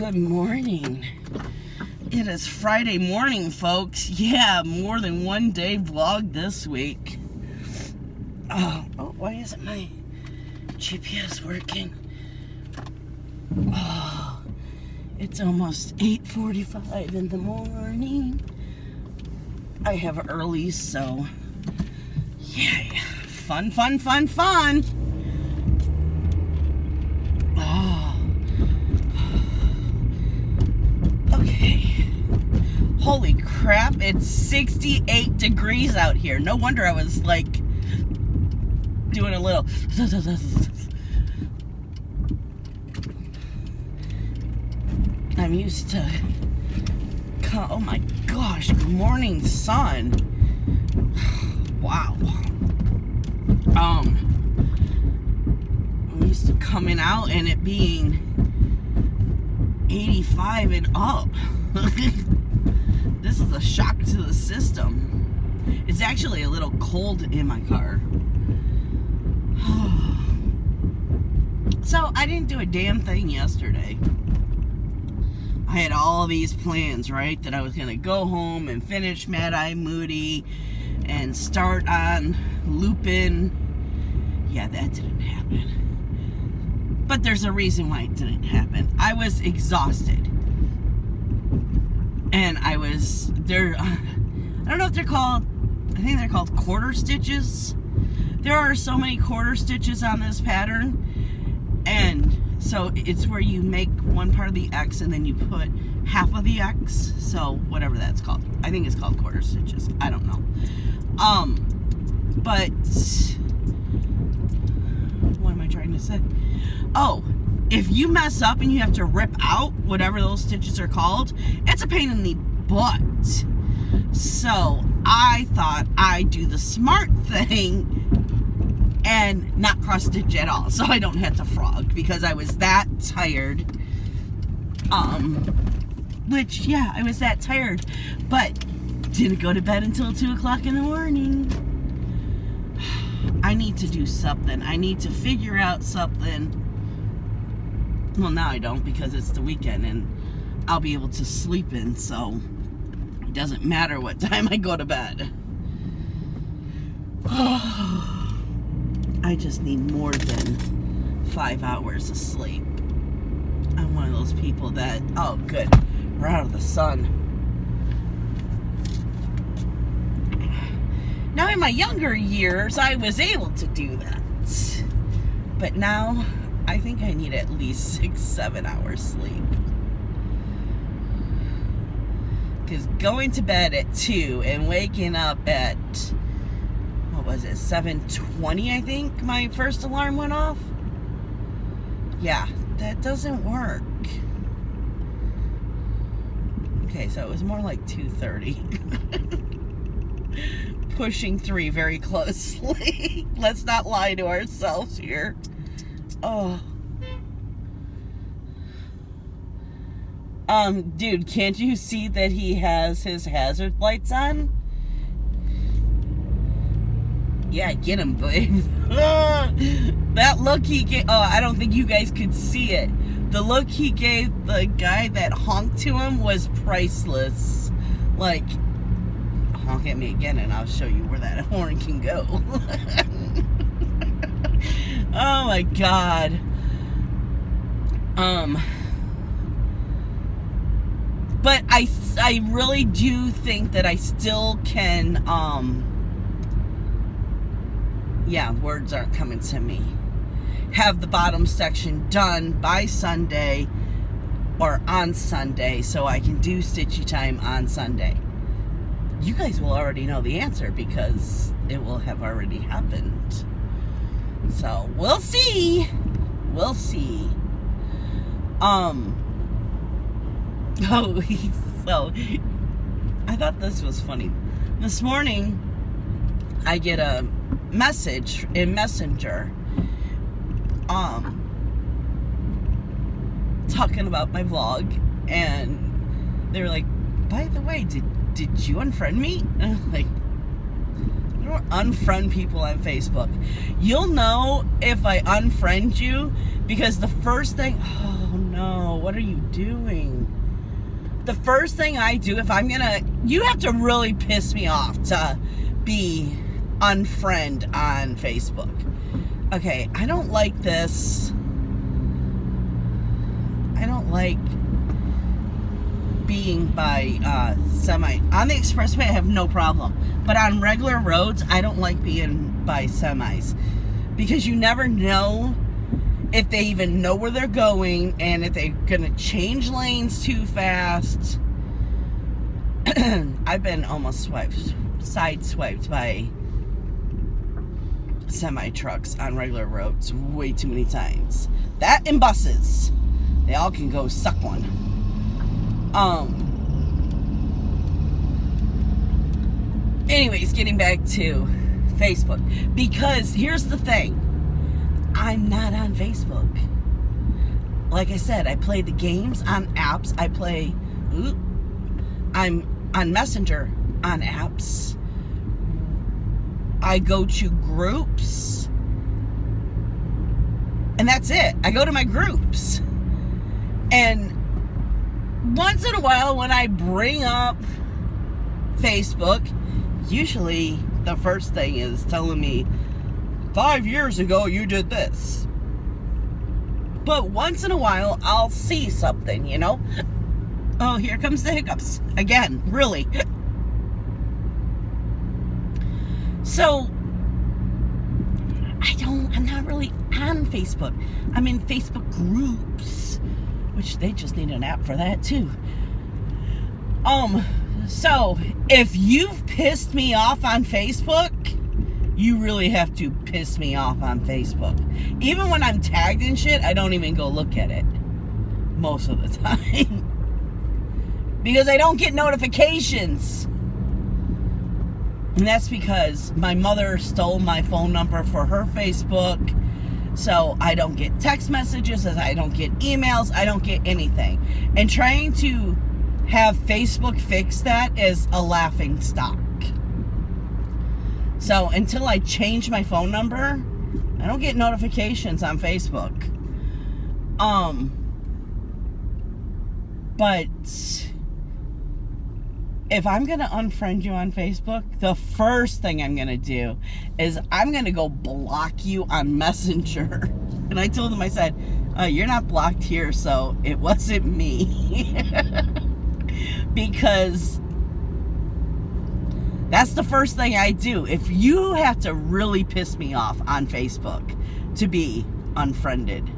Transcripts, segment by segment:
Good morning. It is Friday morning, folks. Yeah, more than one day vlog this week. Oh, why isn't my GPS working? Oh, it's almost 8:45 in the morning. I have early, so yeah. Fun. Oh. Okay. Holy crap, it's 68 degrees out here. No wonder I was like doing a little I'm used to oh my gosh, good morning sun. Wow. I'm used to coming out and it being 85 and up. This is a shock to the system. It's actually a little cold in my car. So I didn't do a damn thing yesterday. I had all these plans, right? That I was going to go home and finish Mad Eye Moody and start on Lupin. Yeah, that didn't happen. But there's a reason why it didn't happen. I was exhausted. And I was there. I don't know if they're called, I think they're called quarter stitches. There are so many quarter stitches on this pattern. And so it's where you make one part of the X and then you put half of the X. So whatever that's called. I think it's called quarter stitches. I don't know. But what am I trying to say? Oh, if you mess up and you have to rip out whatever those stitches are called, it's a pain in the butt. So I thought I'd do the smart thing and not cross stitch at all, so I don't have to frog, because I was that tired. Which, yeah, I was that tired, but didn't go to bed until 2 o'clock in the morning. I need to do something. I need to figure out something. Well, now I don't, because it's the weekend and I'll be able to sleep in, so it doesn't matter what time I go to bed. I just need more than 5 hours of sleep. I'm one of those people that, oh good, we're out of the sun. Now in my younger years, I was able to do that. But now, I think I need at least 6-7 hours sleep. Because going to bed at 2 and waking up at, what was it, 7:20, I think my first alarm went off? Yeah, that doesn't work. Okay, so it was more like 2:30. Pushing 3 very closely. Let's not lie to ourselves here. Oh. Dude, can't you see that he has his hazard lights on? Yeah, get him, babe. That look he gave, oh, I don't think you guys could see it. The look he gave the guy that honked to him was priceless. Like, honk at me again and I'll show you where that horn can go. Oh my God. But I really do think that I still can, yeah, words aren't coming to me. Have the bottom section done by Sunday or on Sunday so I can do stitchy time on Sunday. You guys will already know the answer because it will have already happened. So, we'll see. We'll see. Oh, so, I thought this was funny. This morning, I get a message in Messenger, talking about my vlog, and they were like, by the way, did you unfriend me? And I'm like, I don't unfriend people on Facebook. You'll know if I unfriend you because the first thing, oh no, what are you doing? The first thing I do if I'm gonna, you have to really piss me off to be unfriend on Facebook. Okay, I don't like this. I don't like being by semi. On the expressway, I have no problem. But on regular roads, I don't like being by semis. Because you never know if they even know where they're going and if they're gonna change lanes too fast. I've been almost sideswiped by semi trucks on regular roads way too many times. That and buses, they all can go suck one. Anyways, getting back to Facebook, because here's the thing, I'm not on Facebook. Like I said, I play the games on apps. I'm on Messenger on apps. I go to groups. And that's it. I go to my groups. And once in a while when I bring up Facebook, usually the first thing is telling me, 5 years ago you did this. But once in a while I'll see something, you know. Oh, here comes the hiccups again, really. So I'm not really on Facebook. I'm in Facebook groups, which they just need an app for that too. So if you've pissed me off on Facebook, you really have to piss me off on Facebook. Even when I'm tagged in shit, I don't even go look at it most of the time. Because I don't get notifications. And that's because my mother stole my phone number for her Facebook. So I don't get text messages, I don't get emails, I don't get anything. And trying to have Facebook fix that is a laughing stock. So until I change my phone number, I don't get notifications on Facebook. But if I'm going to unfriend you on Facebook, the first thing I'm going to do is I'm going to go block you on Messenger. And I told them, I said, you're not blocked here, so it wasn't me. Because that's the first thing I do. If you have to really piss me off on Facebook to be unfriended,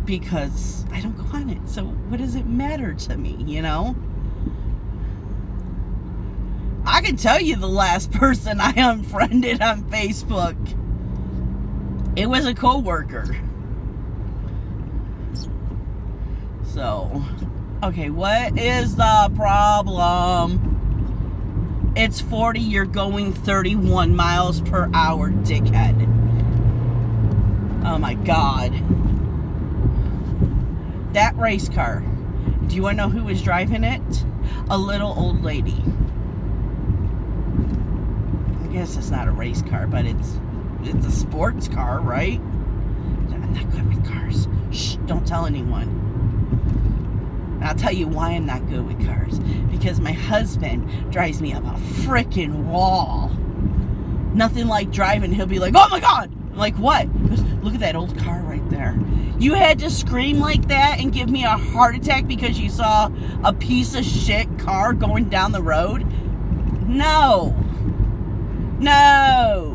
because I don't go on it. So what does it matter to me, you know? I can tell you the last person I unfriended on Facebook. It was a coworker. So, okay, what is the problem? It's 40, you're going 31 miles per hour, dickhead. Oh my God. That race car. Do you want to know who was driving it? A little old lady. I guess it's not a race car, but it's a sports car, right? I'm not good with cars. Shh, don't tell anyone. And I'll tell you why I'm not good with cars. Because my husband drives me up a freaking wall. Nothing like driving. He'll be like, oh my God. I'm like, what? He goes, look at that old car right there. You had to scream like that and give me a heart attack because you saw a piece of shit car going down the road? No. No.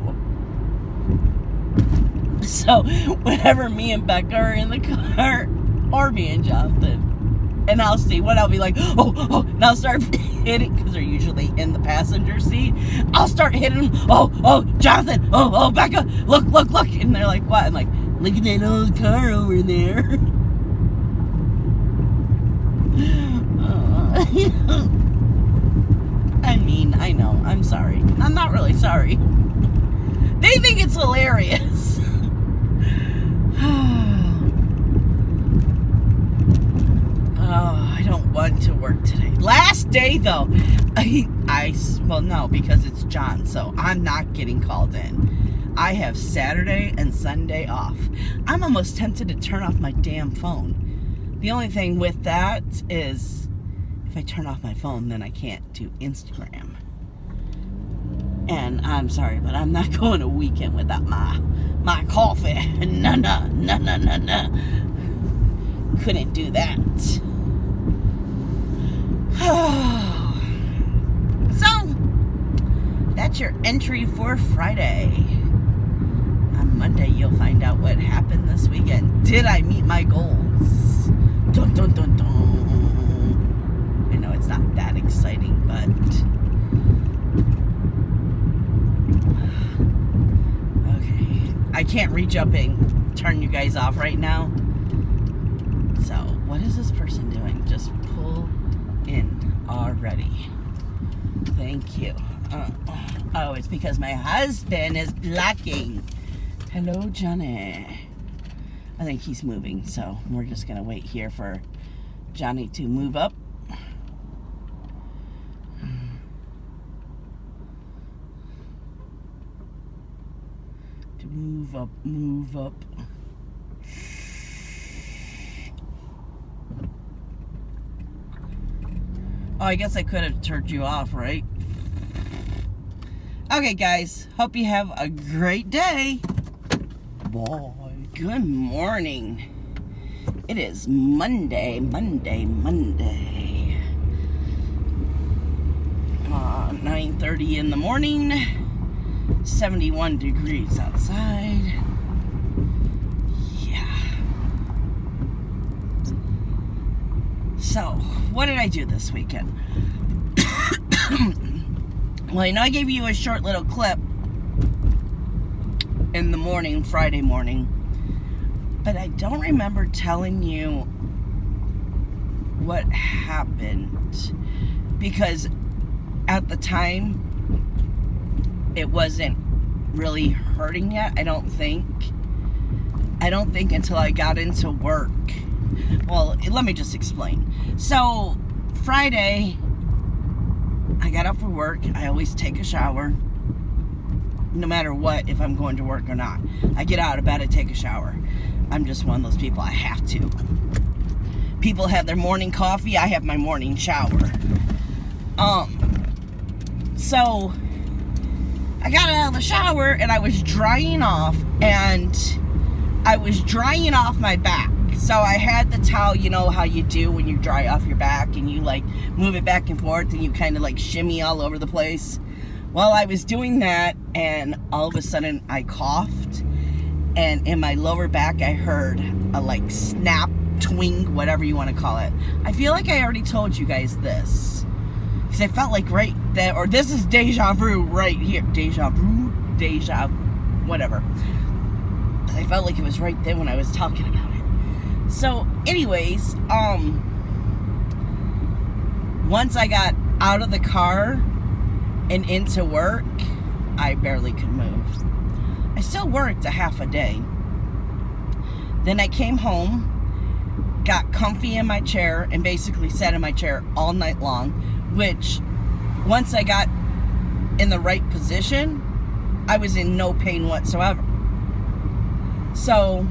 So, whenever me and Becca are in the car, or me and Jonathan, and I'll see what, I'll be like, oh, and I'll start hitting, because they're usually in the passenger seat. I'll start hitting them, oh, Jonathan, oh, Becca, look, and they're like, what? I'm like, look at that old car over there. I mean, I know, I'm sorry. I'm not really sorry. They think it's hilarious. Oh, I don't want to work today. Last day though. Well, no, because it's John, so I'm not getting called in. I have Saturday and Sunday off. I'm almost tempted to turn off my damn phone. The only thing with that is if I turn off my phone, then I can't do Instagram. And I'm sorry, but I'm not going a weekend without my coffee. No. Couldn't do that. So, that's your entry for Friday. On Monday, you'll find out what happened this weekend. Did I meet my goals? Dun, dun, dun, dun. I know it's not that exciting, but... okay. I can't reach up and turn you guys off right now. So, what is this person doing? Just pull in already. Thank you. Oh, it's because my husband is blocking. Hello, Johnny. I think he's moving, so we're just going to wait here for Johnny to move up. To move up. Oh, I guess I could have turned you off, right? Okay, guys. Hope you have a great day. Bye. Good morning. It is Monday. 9:30 in the morning. 71 degrees outside. Yeah. So, what did I do this weekend? Well, I know I gave you a short little clip in the morning, Friday morning, but I don't remember telling you what happened, because at the time it wasn't really hurting yet. I don't think until I got into work. Well, let me just explain. So Friday, I got up for work. I always take a shower, no matter what, if I'm going to work or not. I get out of bed, I take a shower. I'm just one of those people. I have to. People have their morning coffee. I have my morning shower. So I got out of the shower and I was drying off, and I was drying off my back. So I had the towel, you know how you do when you dry off your back and you like move it back and forth and you kind of like shimmy all over the place. Well, I was doing that, and all of a sudden I coughed, and in my lower back I heard a like snap, twing, whatever you want to call it. I feel like I already told you guys this, because I felt like right there, or this is deja vu right here. Deja whatever. I felt like it was right there when I was talking about it. So anyways, once I got out of the car and into work, I barely could move. I still worked a half a day. Then I came home, got comfy in my chair, and basically sat in my chair all night long, which once I got in the right position, I was in no pain whatsoever. So,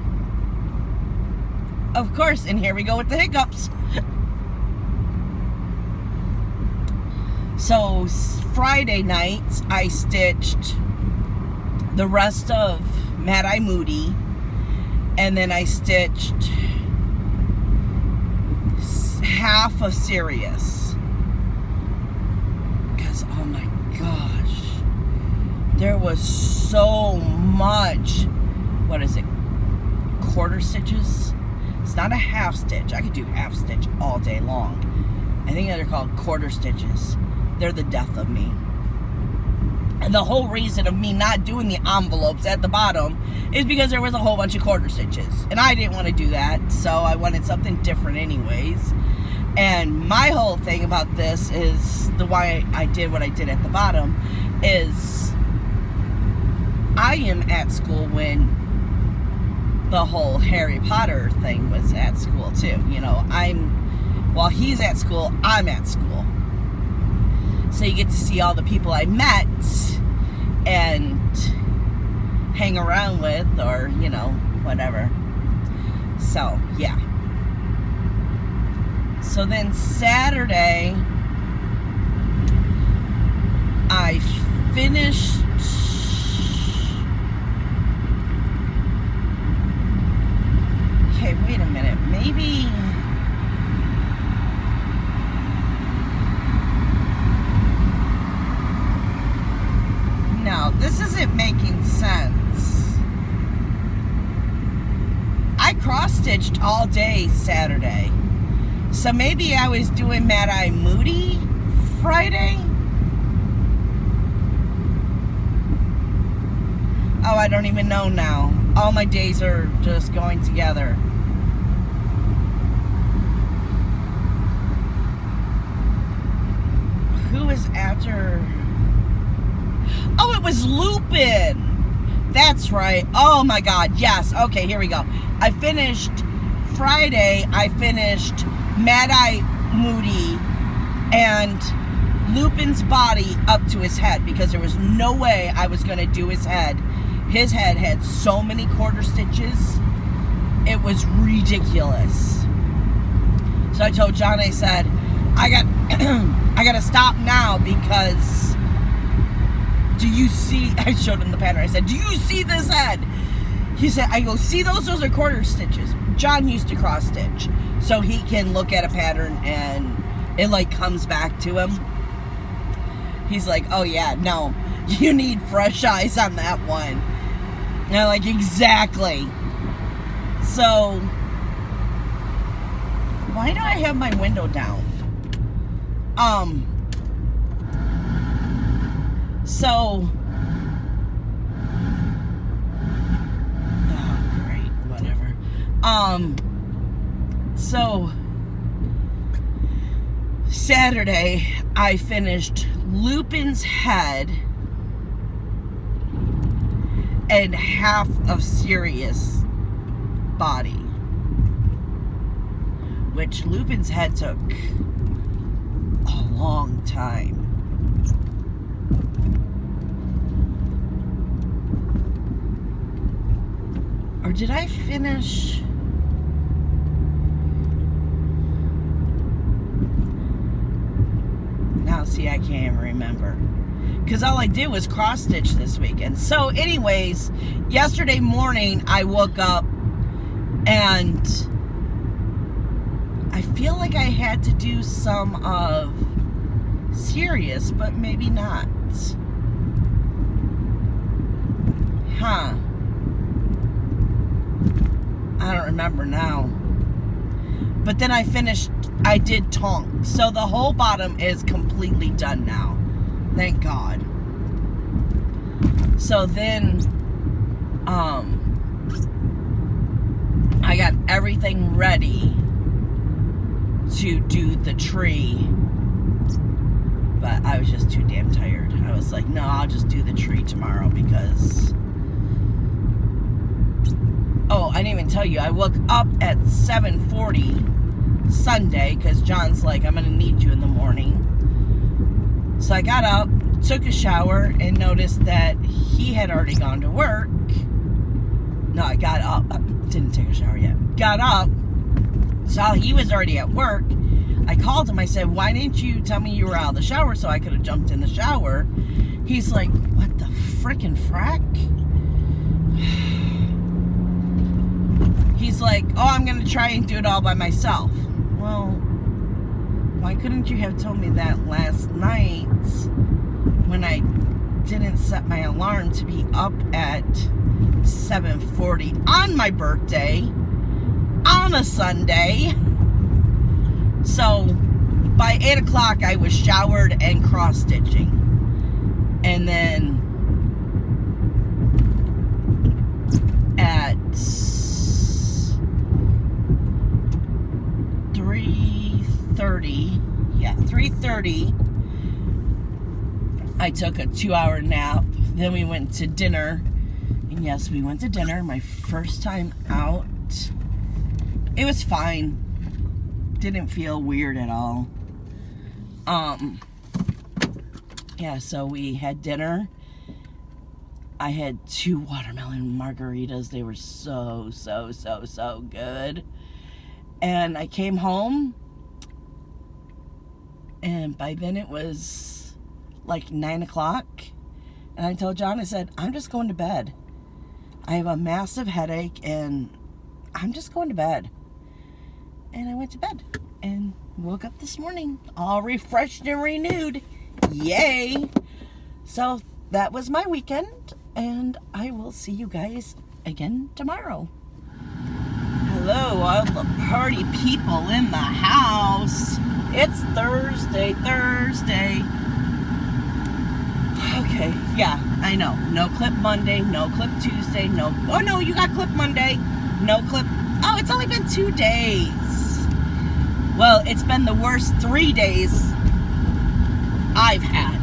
of course, and here we go with the hiccups. So, Friday night, I stitched the rest of Mad Eye Moody, and then I stitched half of Sirius. Because, oh my gosh, there was so much, what is it, quarter stitches? It's not a half stitch. I could do half stitch all day long. I think they're called quarter stitches. They're the death of me. And the whole reason of me not doing the envelopes at the bottom is because there was a whole bunch of quarter stitches. And I didn't want to do that, so I wanted something different anyways. And my whole thing about this is, the why I did what I did at the bottom, is I am at school when the whole Harry Potter thing was at school too. You know, while he's at school, I'm at school. So you get to see all the people I met and hang around with, or, you know, whatever. So, yeah. So then Saturday, I finished. Okay, wait a minute. Maybe. No, this isn't making sense. I cross-stitched all day Saturday. So maybe I was doing Mad Eye Moody Friday? Oh, I don't even know now. All my days are just going together. Who was after... Oh, it was Lupin. That's right. Oh my God. Yes. Okay, here we go. I finished Friday. I finished Mad Eye Moody and Lupin's body up to his head because there was no way I was going to do his head. His head had so many quarter stitches. It was ridiculous. So I told John, I said, I got to stop now because do you see, I showed him the pattern. I said, do you see this head? He said, I go, see those? Those are quarter stitches. John used to cross stitch, so he can look at a pattern and it like comes back to him. He's like, oh yeah, no, you need fresh eyes on that one. And I'm like, exactly. So, why do I have my window down? So, oh great, whatever. So, Saturday, I finished Lupin's head and half of Sirius' body, which Lupin's head took a long time. Or did I finish? Now, see, I can't even remember. Because all I did was cross-stitch this weekend. So, anyways, yesterday morning, I woke up and I feel like I had to do some of Sirius, but maybe not. Huh. I don't remember now. But then I did tonk. So the whole bottom is completely done now. Thank God. So then, I got everything ready to do the tree. But I was just too damn tired. I was like, no, I'll just do the tree tomorrow because... Oh, I didn't even tell you. I woke up at 7:40 Sunday because John's like, I'm going to need you in the morning. So I got up, took a shower, and noticed that he had already gone to work. No, I got up. Didn't take a shower yet. Got up, saw he was already at work. I called him. I said, why didn't you tell me you were out of the shower so I could have jumped in the shower? He's like, what the frickin' frack? He's like, oh, I'm going to try and do it all by myself. Well, why couldn't you have told me that last night when I didn't set my alarm to be up at 7:40 on my birthday on a Sunday? So by 8 o'clock, I was showered and cross-stitching. And then at 3:30, I took a 2-hour nap. Then we went to dinner. And yes, we went to dinner. My first time out. It was fine. Didn't feel weird at all. Yeah, so we had dinner. I had 2 watermelon margaritas. They were so good. And I came home And by then it was like 9 o'clock. And I told John, I said, I'm just going to bed. I have a massive headache and I'm just going to bed. And I went to bed and woke up this morning all refreshed and renewed. Yay! So that was my weekend, and I will see you guys again tomorrow. Hello, all the party people in the house. It's Thursday. Okay, yeah, I know. No clip Monday, no clip Tuesday, oh no, you got clip Monday. No clip, oh, it's only been 2 days. Well, it's been the worst 3 days I've had.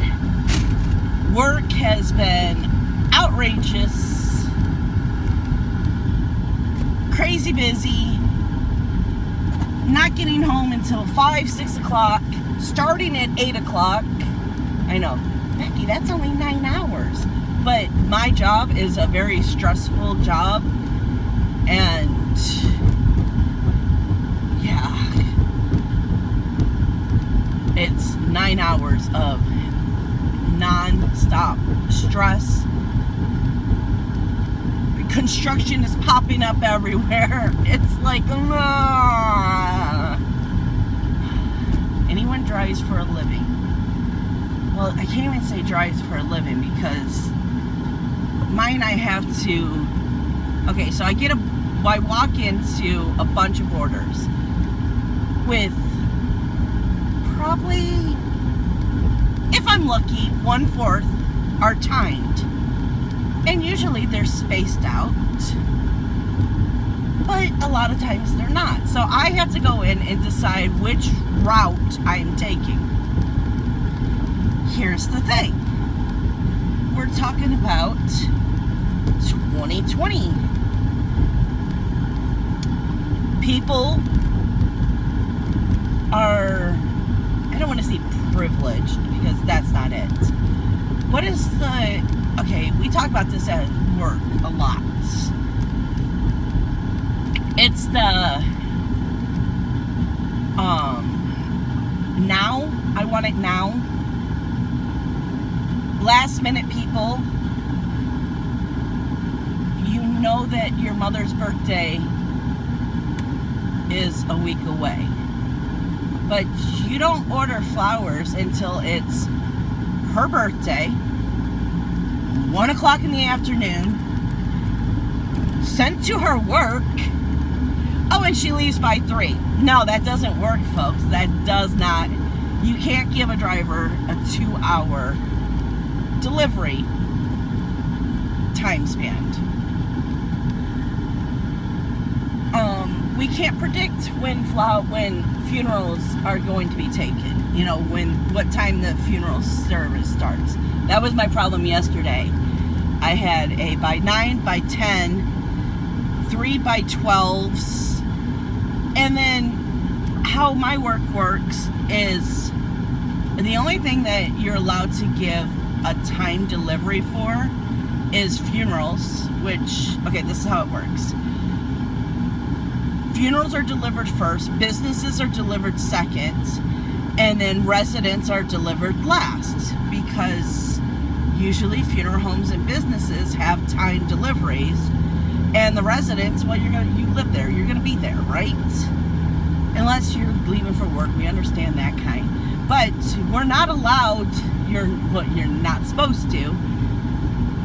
Work has been outrageous, crazy busy, not getting home until 5, 6 o'clock, starting at 8 o'clock. I know, Becky, that's only 9 hours. But my job is a very stressful job, and yeah, it's 9 hours of non-stop stress. Construction is popping up everywhere. It's like, anyone drives for a living? Well, I can't even say drives for a living because mine, I have to, okay, so I walk into a bunch of orders with probably, if I'm lucky, 1/4 are timed. And usually they're spaced out. But a lot of times they're not. So I have to go in and decide which route I'm taking. Here's the thing. We're talking about 2020. People are, I don't want to say privileged because that's not it. What is the, okay, we talk about this at work a lot. It's the, now, I want it now. Last minute people, you know that your mother's birthday is a week away. But you don't order flowers until it's her birthday, 1 o'clock in the afternoon, sent to her work. Oh, and she leaves by 3. No, that doesn't work, folks. That does not. You can't give a driver a 2-hour delivery time span. We can't predict when funerals are going to be taken. You know, what time the funeral service starts. That was my problem yesterday. I had a by 9, by 10, 3 by 12s, and then how my work works is the only thing that you're allowed to give a time delivery for is funerals, which, okay, this is how it works. Funerals are delivered first, businesses are delivered second, and then residents are delivered last, because usually funeral homes and businesses have time deliveries, and the residents, well, you live there, you're gonna be there, right? Unless you're leaving for work, we understand that kind. But we're not allowed, you're not supposed to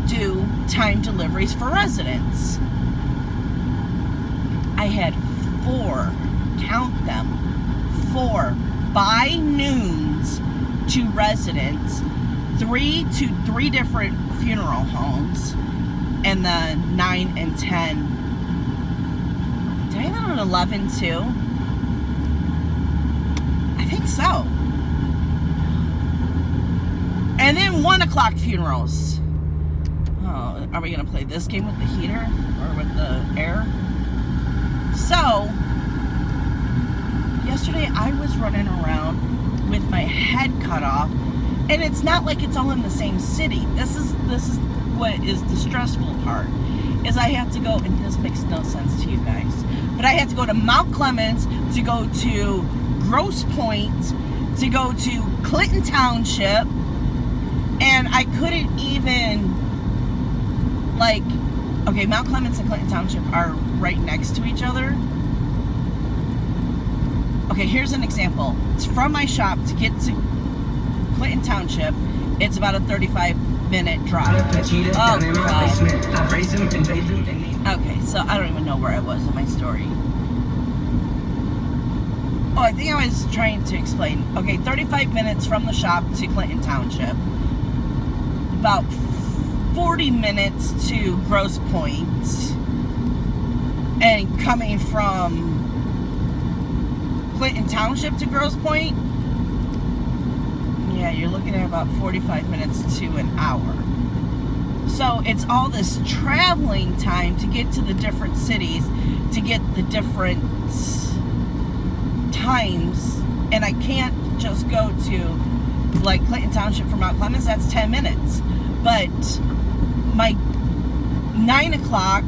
do time deliveries for residents. I had 4, count them, 4 by noons to residents, 3 to 3 different funeral homes, and then 9 and 10. Did I have an 11 too? I think so. And then 1 o'clock funerals. Oh, are we gonna play this game with the heater or with the air? So, yesterday I was running around with my head cut off, and it's not like it's all in the same city. This is what is the stressful part, is I have to go, and this makes no sense to you guys, but I have to go to Mount Clemens, to go to Grosse Pointe, to go to Clinton Township, and I couldn't even, like, okay, Mount Clemens and Clinton Township are right next to each other. Okay, here's an example. It's from my shop to get to Clinton Township. It's about a 35-minute drive. Oh, God. Okay, so I don't even know where I was in my story. Oh, I think I was trying to explain. Okay, 35 minutes from the shop to Clinton Township. About 40 minutes to Grosse Pointe. And coming from Clinton Township to Grosse Pointe, yeah, you're looking at about 45 minutes to an hour. So it's all this traveling time to get to the different cities, to get the different times, and I can't just go to, like, Clinton Township from Mount Clemens. That's 10 minutes. But my 9 o'clock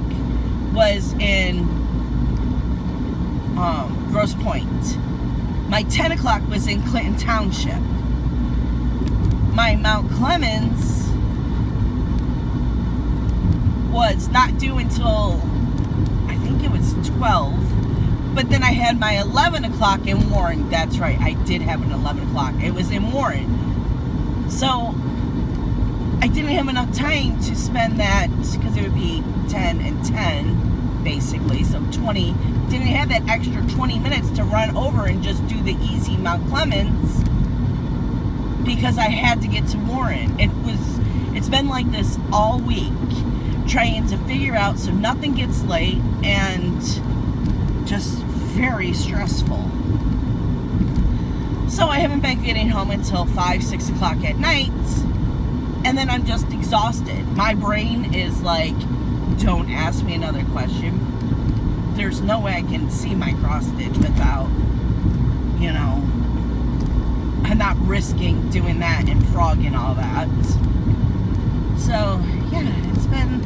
was in Grosse Pointe. My 10 o'clock was in Clinton Township. My Mount Clemens was not due until, I think it was 12. But then I had my 11 o'clock in Warren. That's right, I did have an 11 o'clock. It was in Warren. So I didn't have enough time to spend that, because it would be 10 and 10, basically. So 20, didn't have that extra 20 minutes to run over and just do the easy Mount Clemens, because I had to get to Warren. It's been like this all week, trying to figure out so nothing gets late, and just very stressful. So I haven't been getting home until 5, 6 o'clock at night, and then I'm just exhausted. My brain is like, don't ask me another question. There's no way I can see my cross stitch without, you know, I'm not risking doing that and frog and all that. So yeah, it's been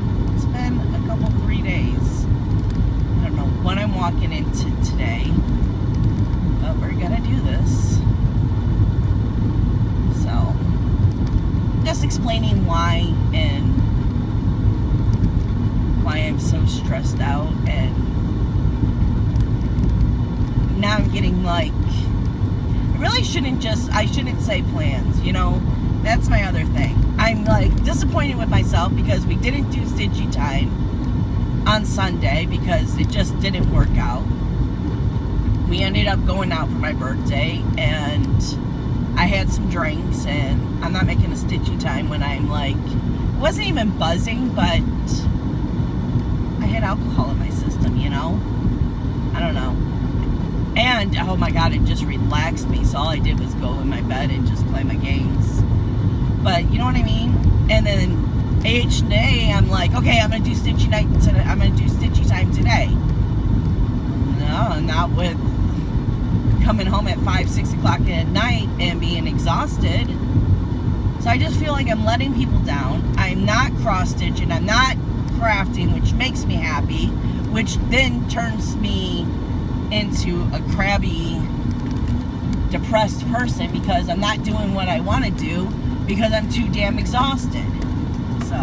a couple, 3 days. I don't know what I'm walking into today, but we're gonna do this. So, just explaining why and why I'm so stressed out, and now I'm getting like, I shouldn't say plans, you know, that's my other thing. I'm like disappointed with myself because we didn't do stitchy time on Sunday because it just didn't work out. We ended up going out for my birthday, and I had some drinks, and I'm not making a stitchy time when I'm like, wasn't even buzzing, but I had alcohol in my system, you know? I don't know. And, oh my God, it just relaxed me, so all I did was go in my bed and just play my games. But, you know what I mean? And then day, I'm like, okay, I'm going to do stitchy night today. I'm going to do stitchy time today. No, not with coming home at 5, 6 o'clock at night and being exhausted. So I just feel like I'm letting people down. I'm not cross-stitching. I'm not crafting, which makes me happy, which then turns me into a crabby, depressed person because I'm not doing what I want to do because I'm too damn exhausted. So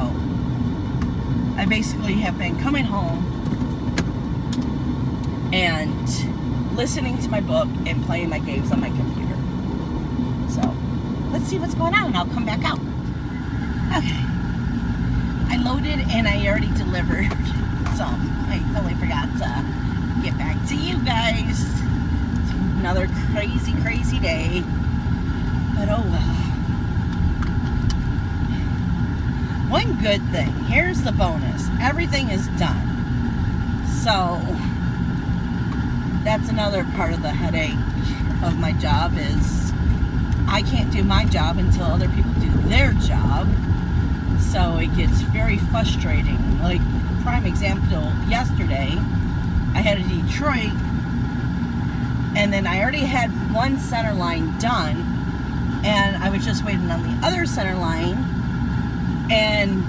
I basically have been coming home and listening to my book and playing my games on my computer. So let's see what's going on, and I'll come back out. Okay. I loaded and I already delivered some. I totally forgot to get back to you guys. It's another crazy, crazy day. But oh well. One good thing, here's the bonus. Everything is done. So that's another part of the headache of my job is I can't do my job until other people do their job. So it gets very frustrating. Like, prime example, yesterday I had a Detroit, and then I already had one center line done, and I was just waiting on the other center line, and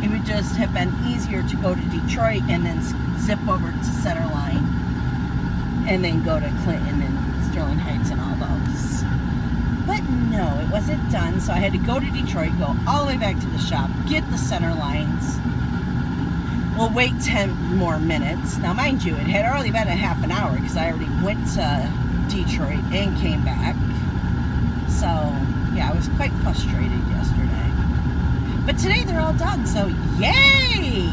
it would just have been easier to go to Detroit and then zip over to center line and then go to Clinton and Sterling Heights and all those. But no, it wasn't done, so I had to go to Detroit, go all the way back to the shop, get the center lines. We'll wait 10 more minutes. Now, mind you, it had already been a half an hour because I already went to Detroit and came back. So, yeah, I was quite frustrated yesterday. But today they're all done, so yay!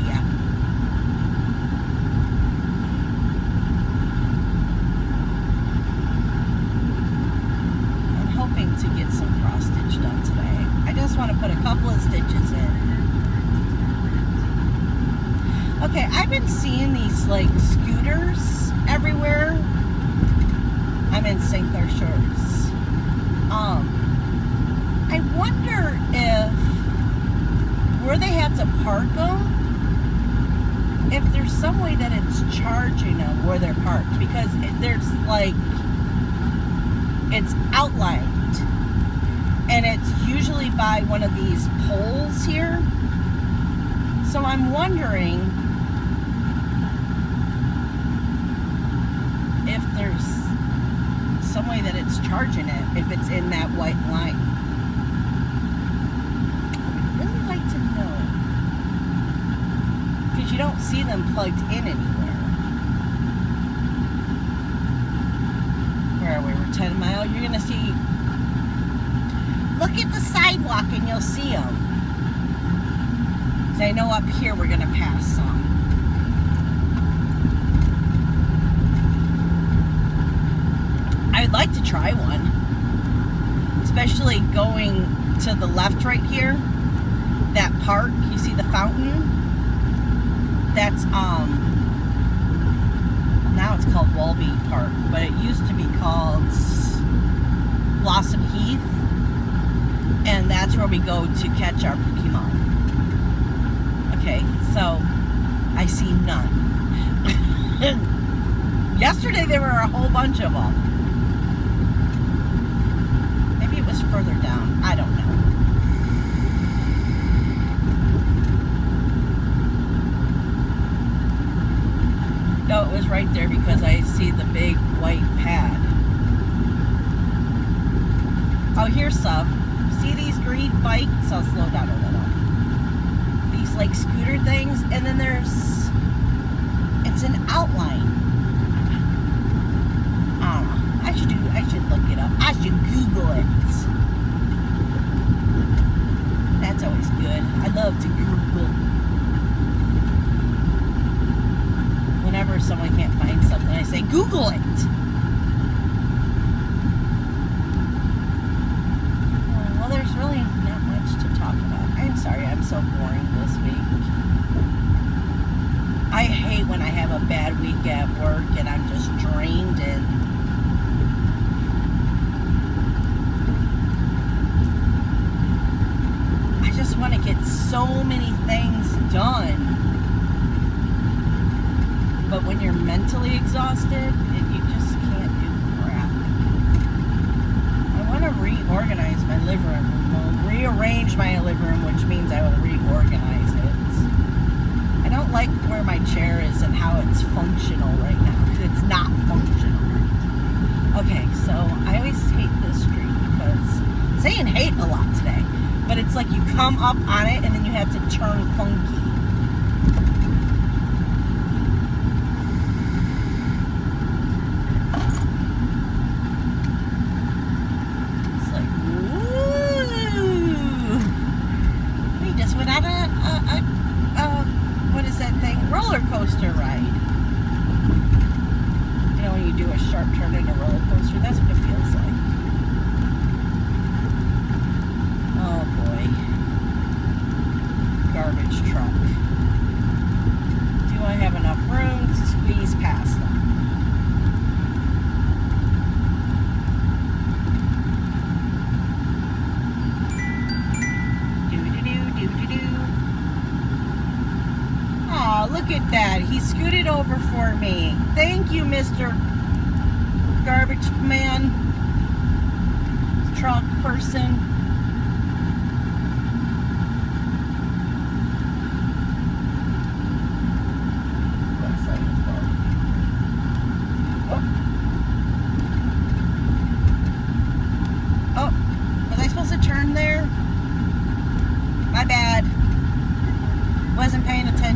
I'm hoping to get some cross stitch done today. I just want to put a couple of stitches in. Okay, I've been seeing these like scooters everywhere. I'm in St. Clair Shores. I wonder if where they have to park them, if there's some way that it's charging them where they're parked, because there's like, it's outlined, and it's usually by one of these poles here. So I'm wondering if there's some way that it's charging it, if it's in that white line. I would really like to know, because you don't see them plugged in anywhere. Where are we? We're 10 mile. You're gonna see, look at the sidewalk and you'll see them. So I know up here we're gonna pass some. I'd like to try one, especially going to the left right here, that park, you see the fountain, that's, now it's called Walby Park, but it used to be called Blossom Heath, and that's where we go to catch our Pokemon. Okay, so I see none. Yesterday there were a whole bunch of them. It was further down. I don't know. No, it was right there because I see the big white pad. Oh, here's some. See these green bikes? I'll slow down a little. These like scooter things, and then there's, it's an outline. I don't know. I should look it up. I should Google it. That's always good. I love to Google. Whenever someone can't find something, I say, Google it. Well, there's really not much to talk about. I'm sorry, I'm so boring this week. I hate when I have a bad week at work and I'm just drained and want to get so many things done, but when you're mentally exhausted, you just can't do crap. I want to reorganize my living room, well, rearrange my living room, which means I will reorganize it. I don't like where my chair is and how it's functional right now, because it's not functional. Okay, so I always hate this street because I'm saying hate a lot today. But it's like you come up on it and then you have to turn funky. It's like, woo! We just went on a what is that thing? Roller coaster ride. You know when you do a sharp turn in a roller coaster? That's what it feels like. Oh boy. Garbage truck. Do I have enough room to squeeze past them? Aw, look at that. He scooted over for me. Thank you, Mr. Garbage Man. Truck person.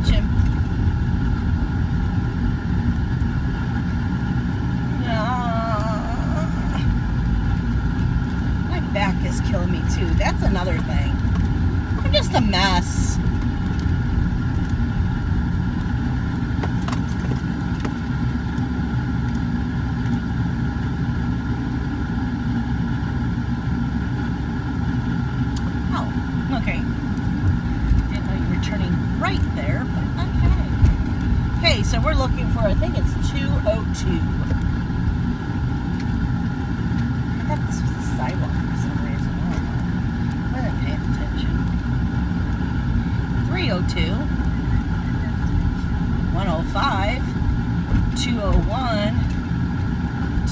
attention. My back is killing me too. That's another thing. I'm just a mess. Oh, okay. Didn't know you were turning right there, but okay. Okay, so we're looking for, I think it's 202. I thought this was the sidewalk for some reason. I don't know. I wasn't paying attention. 302, 105, 201,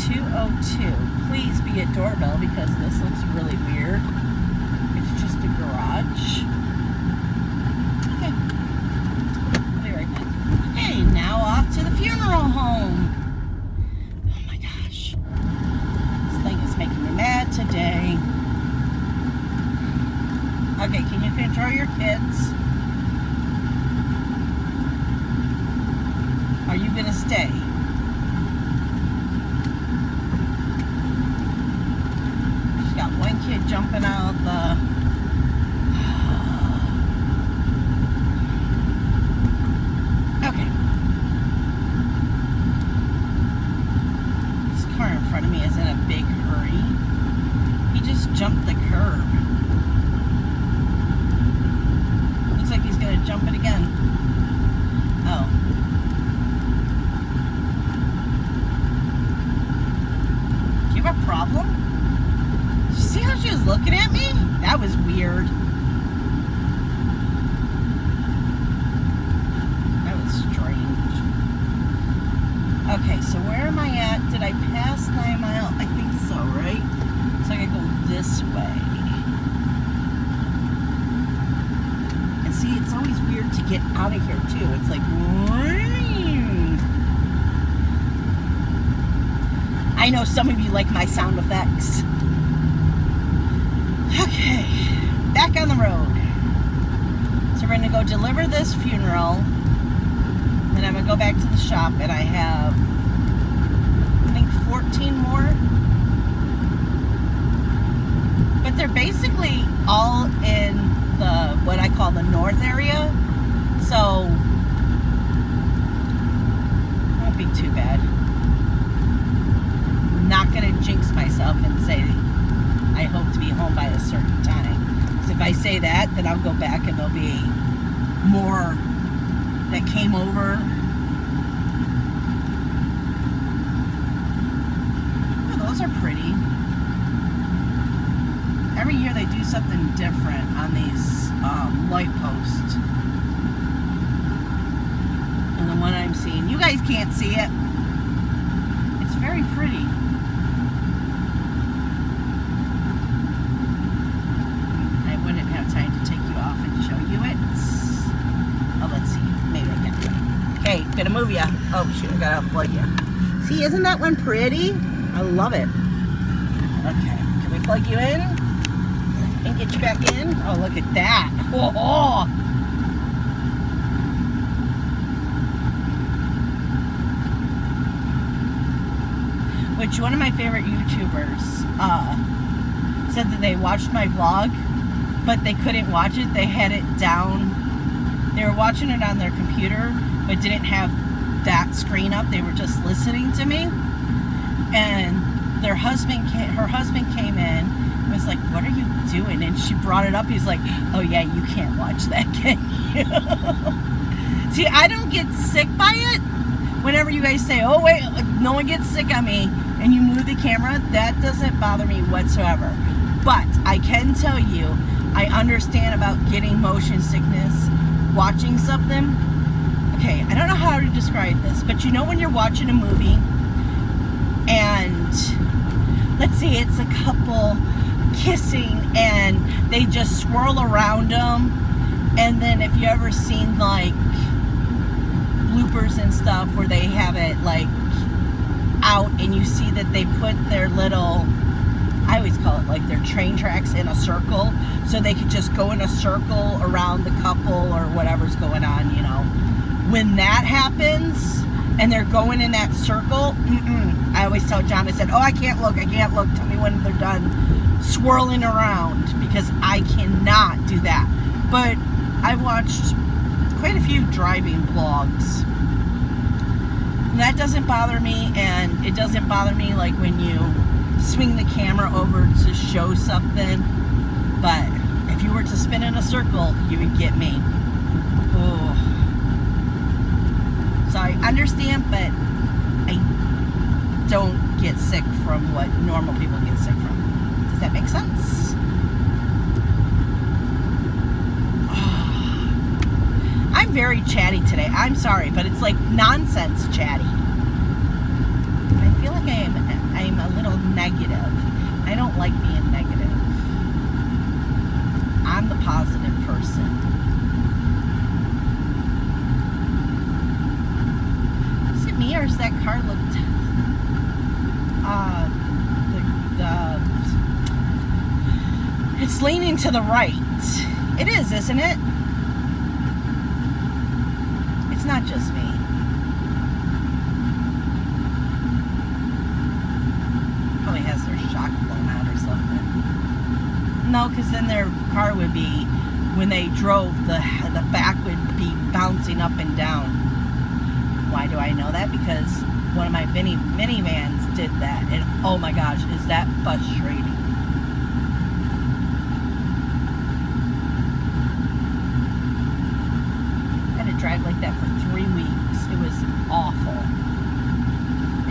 202. Please be a doorbell because this looks really weird. It's just a garage. Okay. I'll be right back. Okay, now off to the funeral home. Oh my gosh. This thing is making me mad today. Okay, can you control your kids? Are you gonna stay? She's got one kid jumping out the... Okay. This car in front of me is in a big hurry. He just jumped the curb. Looks like he's gonna jump it again. Oh. Do you have a problem? Did you see how she was looking at me? That was weird. That was strange. Okay, so where am I at? Did I pass 9 Mile? I think so, right? So I gotta go this way. And see, it's always weird to get out of here too. It's like, I know some of you like my sound effects. Okay, back on the road. So we're gonna go deliver this funeral. Then I'm gonna go back to the shop and I have, I think 14 more. But they're basically all in the, what I call the north area. So, it won't be too bad. I'm not gonna jinx myself and say, I hope to be home by a certain time. Because if I say that, then I'll go back and there'll be more that came over. Oh, those are pretty. Every year they do something different on these light posts. And the one I'm seeing, you guys can't see it. It's very pretty. I wouldn't have time to take you off and show you it. Oh, let's see. Maybe I can. Okay, gonna move ya. Oh shoot, I gotta unplug ya. See, isn't that one pretty? I love it. Okay, can we plug you in and get you back in? Oh, look at that. Oh. Which one of my favorite YouTubers said that they watched my vlog, but they couldn't watch it. They had it down. They were watching it on their computer, but didn't have that screen up. They were just listening to me. And her husband came in and was like, "What are you doing?" And she brought it up. He's like, "Oh yeah, you can't watch that, can you?" See, I don't get sick by it. Whenever you guys say, "Oh wait, no one gets sick on me," and you move the camera, that doesn't bother me whatsoever. But I can tell you, I understand about getting motion sickness, watching something. Okay, I don't know how to describe this, but you know when you're watching a movie and let's say it's a couple kissing and they just swirl around them, and then if you ever seen like bloopers and stuff where they have it like out and you see that they put their little, I always call it like their train tracks in a circle, so they could just go in a circle around the couple or whatever's going on, you know. when that happens and they're going in that circle, I always tell John, I said, oh, I can't look. Tell me when they're done swirling around, because I cannot do that. But I've watched quite a few driving vlogs. And that doesn't bother me, and it doesn't bother me like when you swing the camera over to show something. But if you were to spin in a circle, you would get me. Oh. So I understand, but I don't get sick from what normal people get sick from. Does that make sense? I'm very chatty today. I'm sorry, but it's like nonsense chatty. I feel like I'm a little negative. I don't like being negative. I'm the positive person. Is it me, or is that car looked it's leaning to the right. It is, isn't it? It's not just me. Probably has their shock blown out or something. No, because then their car would be, when they drove, the back would be bouncing up and down. Why do I know that? Because one of my minivans did that, and oh my gosh, is that frustrating. Drive like that for 3 weeks. It was awful.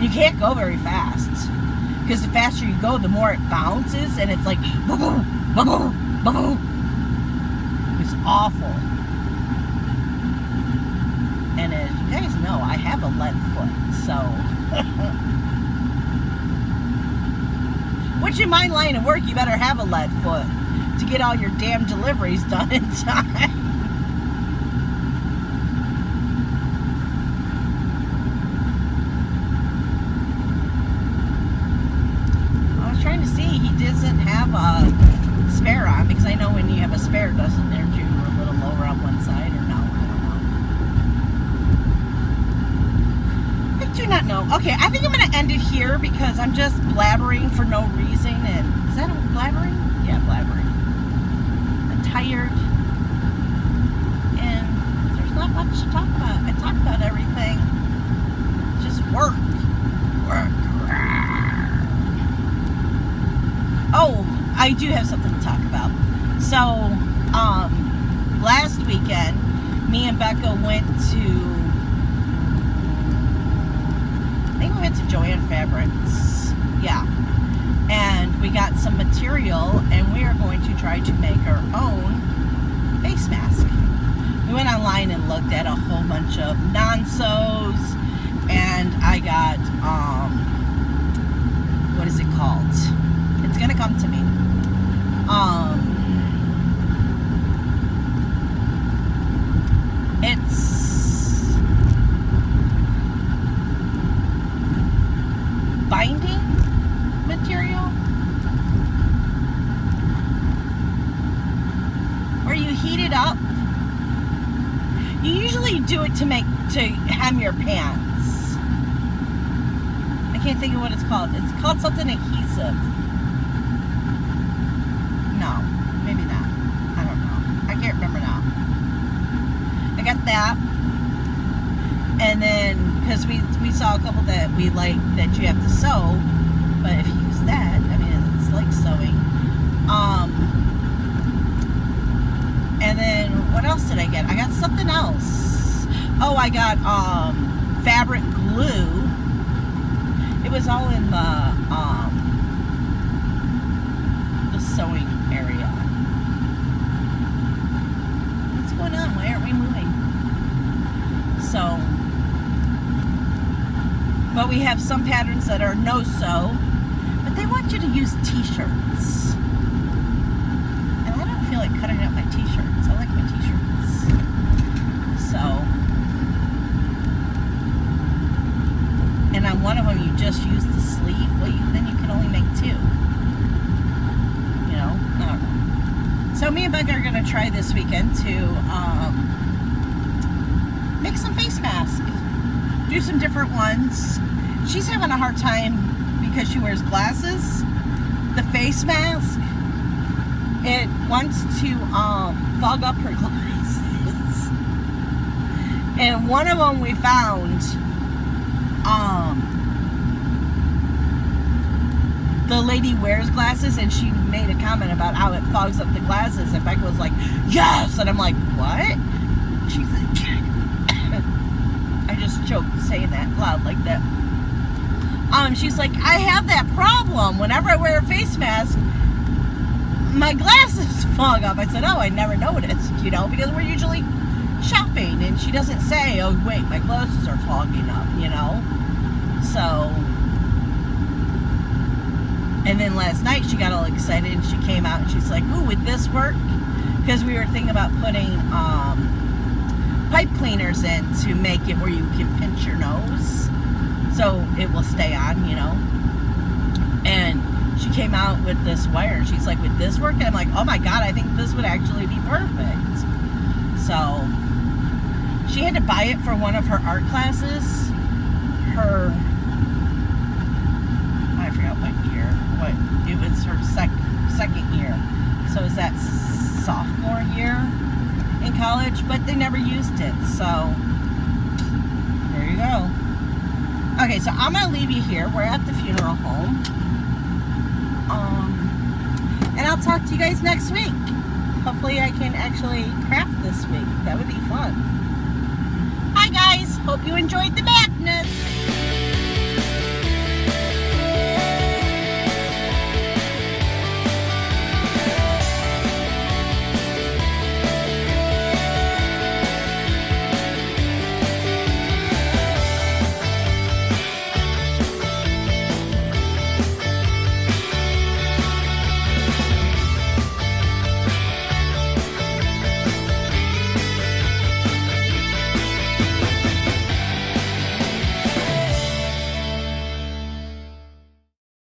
You can't go very fast, because the faster you go, the more it bounces, and it's like bubble, bubble, bubble. It was awful. And as you guys know, I have a lead foot, so which in my line of work, you better have a lead foot to get all your damn deliveries done in time. Doesn't have a spare on, because I know when you have a spare, doesn't their Jew a little lower on one side, or no? I don't know. I do not know. Okay, I think I'm going to end it here, because I'm just blabbering for no reason. And is that a blabbering? Yeah, blabbering. I'm tired, and there's not much to talk about. I talked about everything. Just work. Oh, I do have something to talk about. So, last weekend, me and Becca went to, I think we went to Joann Fabrics. Yeah. And we got some material, and we are going to try to make our own face mask. We went online and looked at a whole bunch of non-sews, and I got, what is it called? It's gonna come to me. It's binding material, where you heat it up. You usually do it to hem your pants. I can't think of what it's called. It's called something adhesive. No, maybe not. I don't know. I can't remember now. I got that. And then, because we saw a couple that we like that you have to sew, but if you use that, I mean, it's like sewing. And then, what else did I get? I got something else. Oh, I got fabric glue. It was all in the sewing area. What's going on? Why aren't we moving? So, but we have some patterns that are no sew, but they want you to use t-shirts. And I don't feel like cutting out my t-shirts. I like my t-shirts. So, and on one of them you just use the sleeve. Well, then you can only make two. You know, I don't know. So me and Becca are going to try this weekend to make some face do some different ones. She's having a hard time because she wears glasses. The face mask, it wants to fog up her glasses. And one of them we found, the lady wears glasses, and she made a comment about how it fogs up the glasses, and Becca was like, yes! And I'm like, what? She's like, I just choked saying that loud like that. She's like, I have that problem. Whenever I wear a face mask, my glasses fog up. I said, oh, I never noticed, you know, because we're usually shopping, and she doesn't say, oh, wait, my glasses are fogging up, you know? So... And then last night she got all excited and she came out and she's like, ooh, would this work? Because we were thinking about putting pipe cleaners in to make it where you can pinch your nose so it will stay on, you know. And she came out with this wire and she's like, would this work? And I'm like, oh my God, I think this would actually be perfect. So she had to buy it for one of her art classes. I forgot what year. It was her second year. So is that sophomore year in college? But they never used it. So there you go. Okay, so I'm gonna leave you here. We're at the funeral home. And I'll talk to you guys next week. Hopefully I can actually craft this week. That would be fun. Hi guys. Hope you enjoyed the madness.